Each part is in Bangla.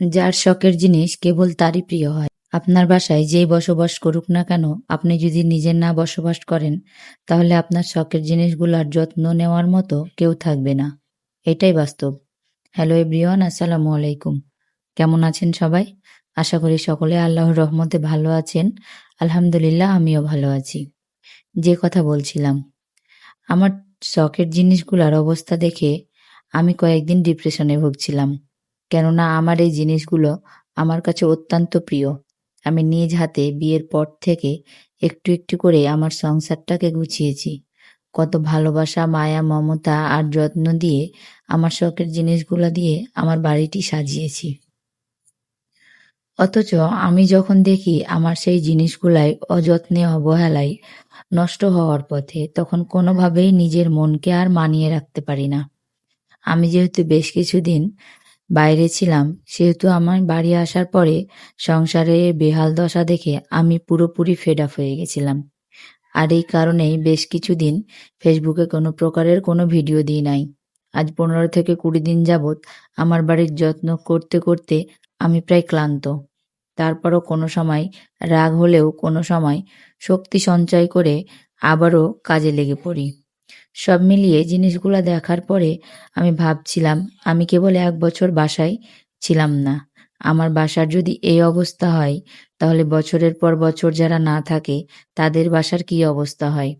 যার শখের জিনিস কেবল তারই প্রিয় হয়। আপনার বাসায় যেই বসবাস করুক না কেন, আপনি যদি নিজে না বসবাস করেন, তাহলে আপনার শখের জিনিসগুলার যত্ন নেওয়ার মতো কেউ থাকবে না। এটাই বাস্তব। হ্যালো এভরিওয়ান, আসসালামু আলাইকুম। কেমন আছেন সবাই? আশা করি সকলে আল্লাহর রহমতে ভালো আছেন। আলহামদুলিল্লাহ, আমিও ভালো আছি। যে কথা বলছিলাম, আমার শখের জিনিসগুলার অবস্থা দেখে আমি কয়েকদিন ডিপ্রেশনে ভুগছিলাম। কেননা আমার এই জিনিসগুলো আমার কাছে অত্যন্ত প্রিয়। আমি নিজ হাতে বিয়ের পর থেকে একটু একটু করে আমার সংসারটাকে গুছিয়েছি। কত ভালোবাসা, মায়া, মমতা আর যত্ন দিয়ে আমার শখের জিনিসগুলো দিয়ে আমার বাড়িটি সাজিয়েছি। অথচ আমি যখন দেখি আমার সেই জিনিসগুলাই অযত্নে, অবহেলায় নষ্ট হওয়ার পথে, তখন কোনোভাবেই নিজের মনকে আর মানিয়ে রাখতে পারি না। আমি যেহেতু বেশ কিছুদিন বাইরে ছিলাম, সেহেতু আমার বাড়ি আসার পরে সংসারের বেহাল দশা দেখে আমি পুরোপুরি ফেড আপ হয়ে গেছিলাম। আর এই কারণেই বেশ কিছুদিন ফেসবুকে কোনো প্রকারের কোনো ভিডিও দিই নাই। আজ 15 থেকে 20 দিন যাবৎ আমার বাড়ির যত্ন করতে করতে আমি প্রায় ক্লান্ত। তারপরও কোনো সময় রাগ হলেও কোনো সময় শক্তি সঞ্চয় করে আবারও কাজে লেগে পড়ি। সব মিলিয়ে জিনিসগুলা দেখার পরে আমি ভাবছিলাম, আমি কেবল 1 বছর বাসায় ছিলাম না। আমার বাসার যদি এই অবস্থা হয়, তাহলে বছরের পর বছর যারা না থাকে তাদের বাসার কি অবস্থা হয়।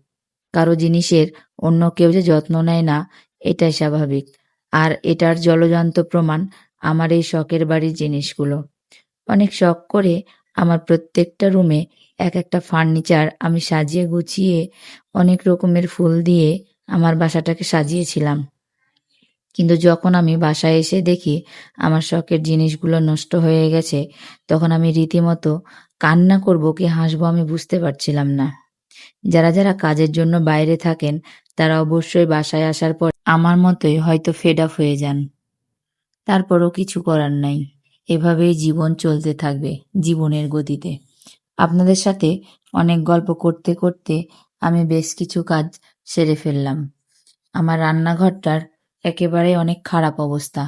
কারো জিনিসের অন্য কেউ যে যত্ন নেয় না, এটাই স্বাভাবিক। আর এটার জলজান্ত প্রমাণ আমার এই শখের বাড়ির জিনিসগুলো। অনেক শখ করে আমার প্রত্যেকটা রুমে এক একটা ফার্নিচার আমি সাজিয়ে গুছিয়ে অনেক রকমের ফুল দিয়ে আমার বাসাটাকে সাজিয়েছিলাম। কিন্তু যখন আমি বাসায় এসে দেখি আমার শখের জিনিসগুলো নষ্ট হয়ে গেছে, তখন আমি রীতিমতো কান্না করব কি হাসবো আমি বুঝতে পারছিলাম না। যারা যারা কাজের জন্য বাইরে থাকেন, তারা অবশ্যই বাসায় আসার পর আমার মতোই হয়তো ফেড আপ হয়ে যান। তারপরও কিছু করার নাই। এভাবেই জীবন চলতে থাকবে, জীবনের গতিতে। আপনাদের সাথে অনেক গল্প করতে করতে আমি বেশ কিছু কাজ সেরে ফেললাম। আমার রান্নাঘরটার একেবারে অনেক খারাপ অবস্থা।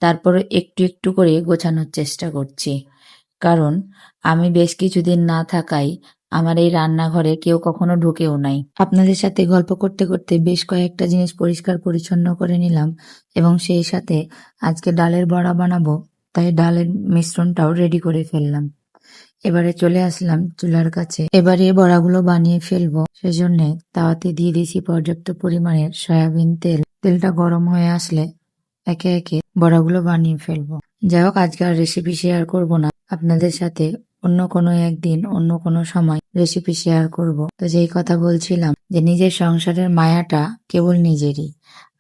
তারপরে একটু একটু করে গোছানোর চেষ্টা করছি। কারণ আমি বেশ কিছুদিন না থাকায় আমার এই রান্নাঘরে কেউ কখনো ঢুকেও নাই। আপনাদের সাথে গল্প করতে করতে বেশ কয়েকটা জিনিস পরিষ্কার পরিচ্ছন্ন করে নিলাম এবং সেই সাথে আজকে ডালের বড়া বানাবো, তাই ডালের মিশ্রণটাও রেডি করে ফেললাম। এবারে চলে আসলাম চুলার কাছে। এবারে বড়াগুলো বানিয়ে ফেলবো, সেজন্য তাওয়াতে দিয়ে দিয়েছি পর্যাপ্ত পরিমাণের সয়াবিন তেল। তেলটা গরম হয়ে আসলে একে একে বড়াগুলো বানিয়ে ফেলবো। যাই হোক, আজকে আর রেসিপি শেয়ার করব না, আপনাদের সাথে অন্য কোনো একদিন অন্য কোনো সময় রেসিপি শেয়ার করব। তো যেই কথা বলছিলাম যে নিজের সংসারের মায়াটা কেবল নিজেরই।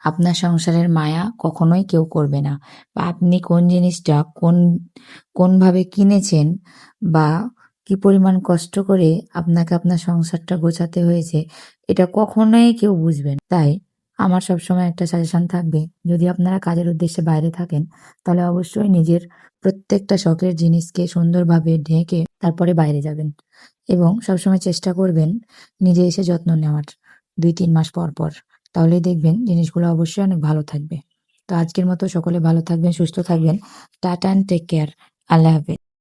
আপনার সংসারের মায়া কখনোই কেউ করবে না। বা আপনি কোন জিনিসটা কোনভাবে কিনেছেন বা কি পরিমাণ কষ্ট করে আপনাকে আপনার সংসারটা গোছাতে হয়েছে, এটা কখনোই কেউ বুঝবে না। তাই আমার সবসময় একটা সাজেশন থাকবে, যদি আপনারা কাজের উদ্দেশ্যে বাইরে থাকেন, তাহলে অবশ্যই নিজের প্রত্যেকটা শখের জিনিসকে সুন্দরভাবে ঢেকে তারপরে বাইরে যাবেন এবং সবসময় চেষ্টা করবেন নিজে এসে যত্ন নেওয়ার 2-3 মাস পর পর। তাহলেই দেখবেন জিনিসগুলো অবশ্যই অনেক ভালো থাকবে। তো আজকের মতো সকলে ভালো থাকবেন, সুস্থ থাকবেন। Tata and take care. আল্লাহ হাফেজ।